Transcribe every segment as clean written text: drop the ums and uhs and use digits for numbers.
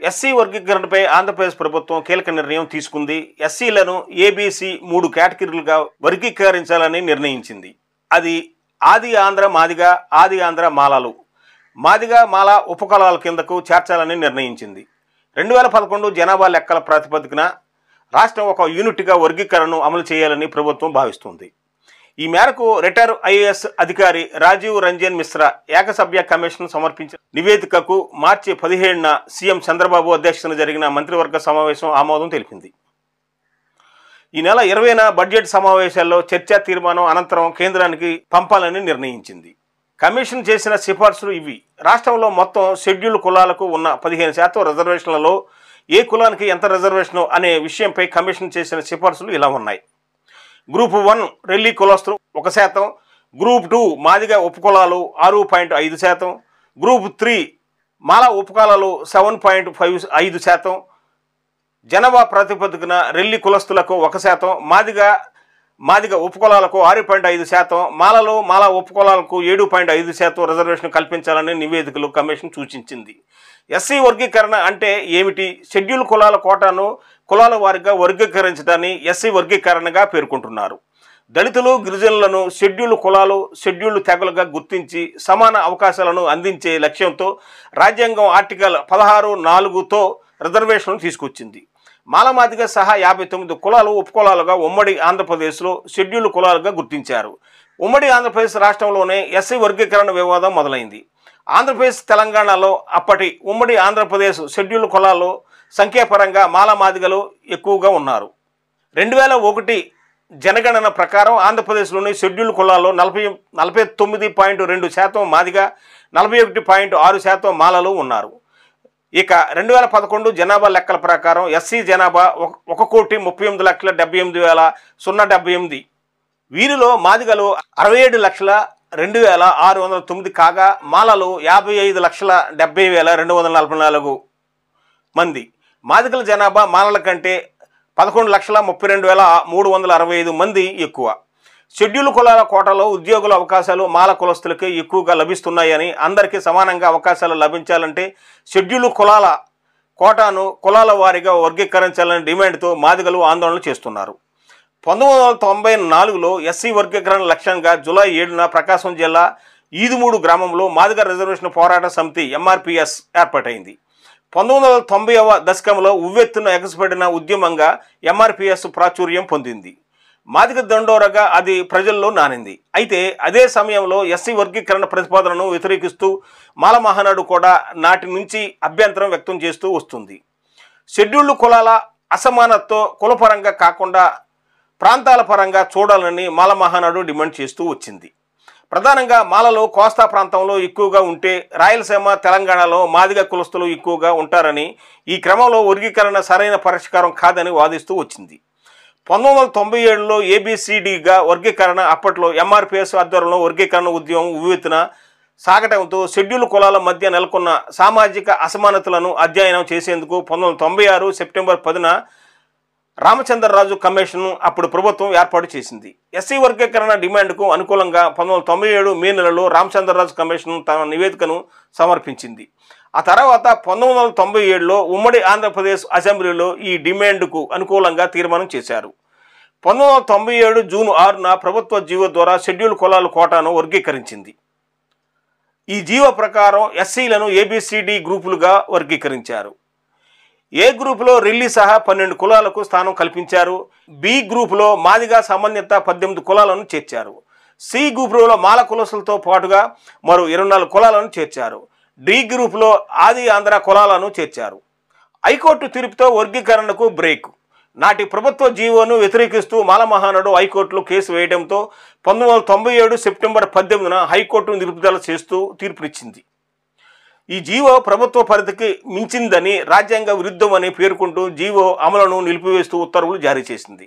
SC వర్గీకరణపై Andhra Pradesh ప్రభుత్వం కీలక నిర్ణయం తీసుకుంది. ఎస్సీలను ఏబీసీ 3 కేటగిరీలుగా వర్గీకరించాలని నిర్ణయించింది. అది ఆది ఆంధ్ర మాదిగ, ఆది ఆంధ్ర మాలలు, మాదిగ మాల ఉపకులాల కిందకు చేర్చాలని నిర్ణయించింది. 2011 జనాభా లెక్కల ప్రాతిపదికన రాష్ట్రం ఒక యూనిట్గా వర్గీకరణను అమలు చేయాలని ప్రభుత్వం భావిస్తుంది. ఈ మేరకు రిటైర్ ఐఏఎస్ అధికారి రాజీవ్ రంజన్ మిశ్రా ఏకసభ్య కమిషన్ సమర్పించిన నివేదికకు మార్చి 17న సీఎం చంద్రబాబు అధ్యక్షతన జరిగిన మంత్రివర్గ సమావేశం ఆమోదం తెలిపింది. ఈ నెల 20న బడ్జెట్ సమావేశాల్లో చర్చా తీర్మానం అనంతరం కేంద్రానికి పంపాలని నిర్ణయించింది. కమిషన్ చేసిన సిఫార్సులు ఇవి. రాష్ట్రంలో మొత్తం షెడ్యూల్ కులాలకు ఉన్న 15% రిజర్వేషన్లలో ఏ కులానికి ఎంత రిజర్వేషన్ అనే విషయంపై కమిషన్ చేసిన సిఫార్సులు ఇలా ఉన్నాయి. గ్రూప్ 1 రెల్లి కులస్తులు 1%, గ్రూప్ 2 మాదిగ ఉపకులాలు 6.5%, గ్రూప్ 3 మాల ఉపకులాలు 7.5%, జనాభా ప్రాతిపదికన రెల్లి కులస్తులకు 1%, మాదిగ ఉపకులాలకు 6.5%, మాల ఉపకులాలకు 7.5% రిజర్వేషన్ కల్పించాలని నివేదికలు కమిషన్ సూచించింది. ఎస్సీ వర్గీకరణ అంటే ఏమిటి? షెడ్యూల్ కులాల కోటాను కులాల వారిగా వర్గీకరించడాన్ని ఎస్సీ వర్గీకరణగా పేర్కొంటున్నారు. దళితులు, గిరిజనులను షెడ్యూల్ కులాలు, షెడ్యూల్ తెగలుగా గుర్తించి సమాన అవకాశాలను అందించే లక్ష్యంతో రాజ్యాంగం ఆర్టికల్ 16(4)తో రిజర్వేషన్లు తీసుకొచ్చింది. మాలమాదిగ సహా 59 కులాలు ఉపకులాలుగా ఉమ్మడి ఆంధ్రప్రదేశ్లో షెడ్యూల్ కులాలుగా గుర్తించారు. ఉమ్మడి ఆంధ్రప్రదేశ్ రాష్ట్రంలోనే ఎస్సీ వర్గీకరణ వివాదం మొదలైంది. ఆంధ్రప్రదేశ్, తెలంగాణలో అప్పటి ఉమ్మడి ఆంధ్రప్రదేశ్ షెడ్యూల్ కులాల్లో సంఖ్యాపరంగా మాలమాదిగలు ఎక్కువగా ఉన్నారు. 2001 జనగణన ప్రకారం ఆంధ్రప్రదేశ్లోని షెడ్యూల్ కులాల్లో 49.2% మాదిగ, 41.6% మాలలు ఉన్నారు. ఇక 2011 జనాభా లెక్కల ప్రకారం ఎస్సీ జనాభా 1,38,78,078. వీరిలో మాదిగలు 67,02,609 కాగా మాలలు 55,70,244 మంది. మాదిగల జనాభా మాలల కంటే 11,32,365 మంది ఎక్కువ. షెడ్యూల్ కులాల కోటాలో ఉద్యోగుల అవకాశాలు మాల కులస్తులకే ఎక్కువగా లభిస్తున్నాయని, అందరికీ సమానంగా అవకాశాలు లభించాలంటే షెడ్యూల్ కులాల కోటాను కులాల వారీగా వర్గీకరించాలనే డిమాండ్తో మాదిగలు ఆందోళన చేస్తున్నారు. 1994లో ఎస్సీ వర్గీకరణ లక్ష్యంగా జూలై 7న ప్రకాశం జిల్లా ఈదుమూడు గ్రామంలో మాదిగ రిజర్వేషన్ పోరాట సమితి ఎంఆర్పిఎస్ ఏర్పాటైంది. 1990వ దశకంలో ఉవ్వెత్తున ఎగసిపడిన ఉద్యమంగా ఎంఆర్పిఎస్ ప్రాచుర్యం పొందింది. మాదిగ దండోరగా అది ప్రజల్లో నానింది. అయితే అదే సమయంలో ఎస్సీ వర్గీకరణ ప్రతిపాదనను వ్యతిరేకిస్తూ మాల మహానాడు కూడా నాటి నుంచి అభ్యంతరం వ్యక్తం చేస్తూ వస్తుంది. షెడ్యూల్డ్ కులాల అసమానతతో కులపరంగా కాకుండా ప్రాంతాల పరంగా చూడాలని మాల మహానాడు డిమాండ్ చేస్తూ వచ్చింది. ప్రధానంగా మాలలు కోస్తా ప్రాంతంలో ఎక్కువగా ఉంటే రాయలసీమ, తెలంగాణలో మాదిగ కులస్తులు ఎక్కువగా ఉంటారని, ఈ క్రమంలో వర్గీకరణ సరైన పరిష్కారం కాదని వాదిస్తూ వచ్చింది. 1997లో ఏబిసిడిగా వర్గీకరణ అప్పట్లో ఎంఆర్పిఎస్ ఆధ్వర్యంలో వర్గీకరణ ఉద్యమం ఉవ్వెత్తున సాగటంతో షెడ్యూల్ కులాల మధ్య నెలకొన్న సామాజిక అసమానతలను అధ్యయనం చేసేందుకు 1996 సెప్టెంబర్ 10న రామచంద్రరాజు కమిషన్ అప్పుడు ప్రభుత్వం ఏర్పాటు చేసింది. ఎస్సీ వర్గీకరణ డిమాండ్కు అనుకూలంగా 1997 మే నెలలో రామచంద్రరాజు కమిషన్ తన నివేదికను సమర్పించింది. ఆ తర్వాత 1997లో ఉమ్మడి ఆంధ్రప్రదేశ్ అసెంబ్లీలో ఈ డిమాండ్కు అనుకూలంగా తీర్మానం చేశారు. 1997 జూన్ 6న ప్రభుత్వ జీవో ద్వారా షెడ్యూల్ కులాల కోటాను వర్గీకరించింది. ఈ జీవో ప్రకారం ఎస్సీలను ఏబిసిడి గ్రూపులుగా వర్గీకరించారు. ఏ గ్రూపులో రెల్లి సహా 12 కులాలకు స్థానం కల్పించారు. బి గ్రూపులో మాదిగా సంబంధిత 18 కులాలను చేర్చారు. సి గ్రూపులో మాల కులస్తులతో పాటుగా మరో 24 కులాలను చేర్చారు. డి గ్రూపులో ఆది ఆంధ్ర కులాలను చేర్చారు. హైకోర్టు తీర్పుతో వర్గీకరణకు బ్రేక్. నాటి ప్రభుత్వ జీవోను వ్యతిరేకిస్తూ మాల మహానాడు హైకోర్టులో కేసు వేయడంతో 1997 సెప్టెంబర్ 18న హైకోర్టు నిలుపుదల చేస్తూ తీర్పునిచ్చింది. ఈ జీవో ప్రభుత్వ పరిధికి మించిందని, రాజ్యాంగ విరుద్ధమని పేర్కొంటూ జీవో అమలును నిలిపివేస్తూ ఉత్తర్వులు జారీ చేసింది.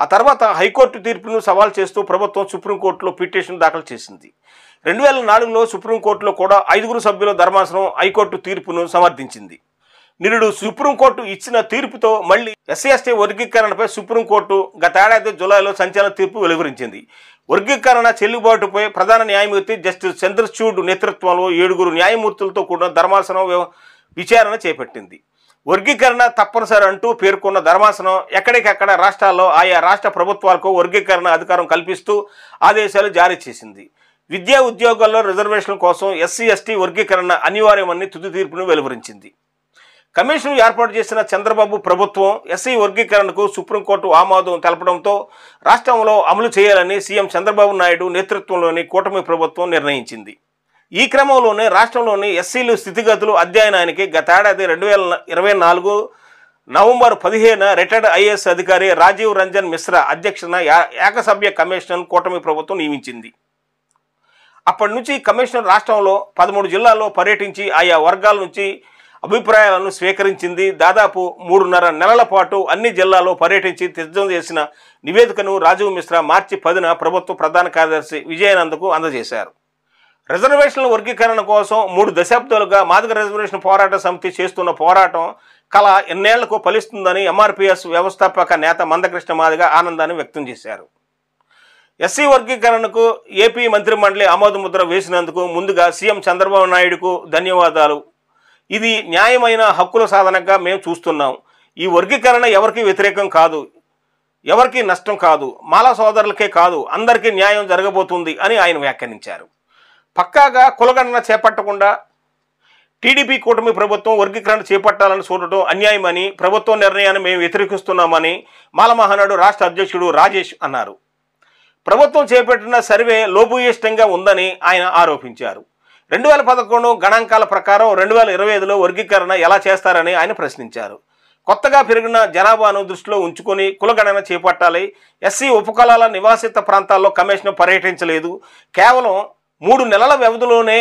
ఆ తర్వాత హైకోర్టు తీర్పును సవాల్ చేస్తూ ప్రభుత్వం సుప్రీంకోర్టులో పిటిషన్ దాఖలు చేసింది. 2004లో సుప్రీంకోర్టులో కూడా 5 సభ్యుల ధర్మాసనం హైకోర్టు తీర్పును సమర్థించింది. నిరుడు సుప్రీంకోర్టు ఇచ్చిన తీర్పుతో మళ్ళీ ఎస్సీ ఎస్టీ వర్గీకరణపై సుప్రీంకోర్టు గత ఏడాది జూలైలో సంచలన తీర్పు వెలువరించింది. వర్గీకరణ చెల్లుబాటుపై ప్రధాన న్యాయమూర్తి జస్టిస్ చంద్రచూడ్ నేతృత్వంలో 7 న్యాయమూర్తులతో కూడిన ధర్మాసనం విచారణ చేపట్టింది. వర్గీకరణ తప్పనిసరి అంటూ పేర్కొన్న ధర్మాసనం ఎక్కడికక్కడ రాష్ట్రాల్లో ఆయా రాష్ట్ర ప్రభుత్వాలకు వర్గీకరణ అధికారం కల్పిస్తూ ఆదేశాలు జారీ చేసింది. విద్యా ఉద్యోగాల్లో రిజర్వేషన్ల కోసం ఎస్సీ ఎస్టీ వర్గీకరణ అనివార్యమని తుది తీర్పును వెలువరించింది. కమిషన్ ఏర్పాటు చేసిన చంద్రబాబు ప్రభుత్వం ఎస్సీ వర్గీకరణకు సుప్రీంకోర్టు ఆమోదం తెలపడంతో రాష్ట్రంలో అమలు చేయాలని సీఎం చంద్రబాబు నాయుడు నేతృత్వంలోని కూటమి ప్రభుత్వం నిర్ణయించింది. ఈ క్రమంలోనే రాష్ట్రంలోని ఎస్సీలు స్థితిగతులు అధ్యయనానికి గతేడాది 2024 నవంబర్ 15న రిటైర్డ్ ఐఏఎస్ అధికారి రాజీవ్ రంజన్ మిశ్రా అధ్యక్షతన ఏకసభ్య కమిషన్ కూటమి ప్రభుత్వం నియమించింది. అప్పటి నుంచి కమిషన్ రాష్ట్రంలో 13 జిల్లాల్లో పర్యటించి ఆయా వర్గాల నుంచి అభిప్రాయాలను స్వీకరించింది. దాదాపు 3.5 నెలల పాటు అన్ని జిల్లాల్లో పర్యటించి సిద్ధం చేసిన నివేదికను రాజీవ్ మిశ్రా మార్చి 10న ప్రభుత్వ ప్రధాన కార్యదర్శి విజయానంద్కు అందజేశారు. రిజర్వేషన్ల వర్గీకరణ కోసం 3 దశాబ్దాలుగా మాదిగ రిజర్వేషన్ పోరాట సమితి చేస్తున్న పోరాటం కళ ఎన్నేళ్లకు ఫలిస్తుందని ఎంఆర్పీఎస్ వ్యవస్థాపక నేత మందకృష్ణ మాదిగ ఆనందాన్ని వ్యక్తం చేశారు. ఎస్సీ వర్గీకరణకు ఏపీ మంత్రిమండలి ఆమోదముద్ర వేసినందుకు ముందుగా సీఎం చంద్రబాబు నాయుడుకు ధన్యవాదాలు. ఇది న్యాయమైన హక్కుల సాధనగా మేము చూస్తున్నాం. ఈ వర్గీకరణ ఎవరికి వ్యతిరేకం కాదు, ఎవరికి నష్టం కాదు, మాలా సోదరులకే కాదు, అందరికీ న్యాయం జరగబోతుంది అని ఆయన వ్యాఖ్యానించారు. పక్కాగా కులగణన చేపట్టకుండా టీడీపీ కూటమి ప్రభుత్వం వర్గీకరణ చేపట్టాలని చూడటం అన్యాయమని, ప్రభుత్వ నిర్ణయాన్ని మేము వ్యతిరేకిస్తున్నామని మాల మహానాడు రాష్ట్ర అధ్యక్షుడు రాజేష్ అన్నారు. ప్రభుత్వం చేపట్టిన సర్వే లోపభూయిష్టంగా ఉందని ఆయన ఆరోపించారు. 2011 గణాంకాల ప్రకారం 2025లో వర్గీకరణ ఎలా చేస్తారని ఆయన ప్రశ్నించారు. కొత్తగా పెరిగిన జనాభాను దృష్టిలో ఉంచుకొని కులగణన చేపట్టాలి. ఎస్సీ ఉపకులాల నివాసిత ప్రాంతాల్లో కమిషన్ పర్యటించలేదు. కేవలం 3 నెలల వ్యవధిలోనే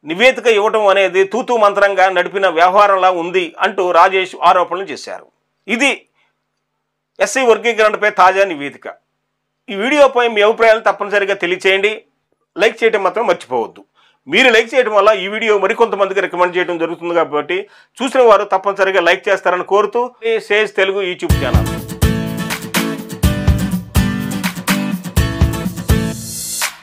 నివేదిక ఇవ్వడం అనేది తూతూ మంత్రంగా నడిపిన వ్యవహారంలా ఉంది అంటూ రాజేష్ ఆరోపణలు చేశారు. ఇది ఎస్సీ వర్గీకరణపై తాజా నివేదిక. ఈ వీడియోపై మీ అభిప్రాయాలు తప్పనిసరిగా తెలియచేయండి. లైక్ చేయడం మాత్రం మర్చిపోవద్దు. మీరు లైక్ చేయడం వల్ల ఈ వీడియో మరికొంతమందికి రికమెండ్ చేయడం జరుగుతుంది కాబట్టి చూసిన వారు తప్పనిసరిగా లైక్ చేస్తారని కోరుతూ సేజ్ తెలుగు యూట్యూబ్ ఛానల్.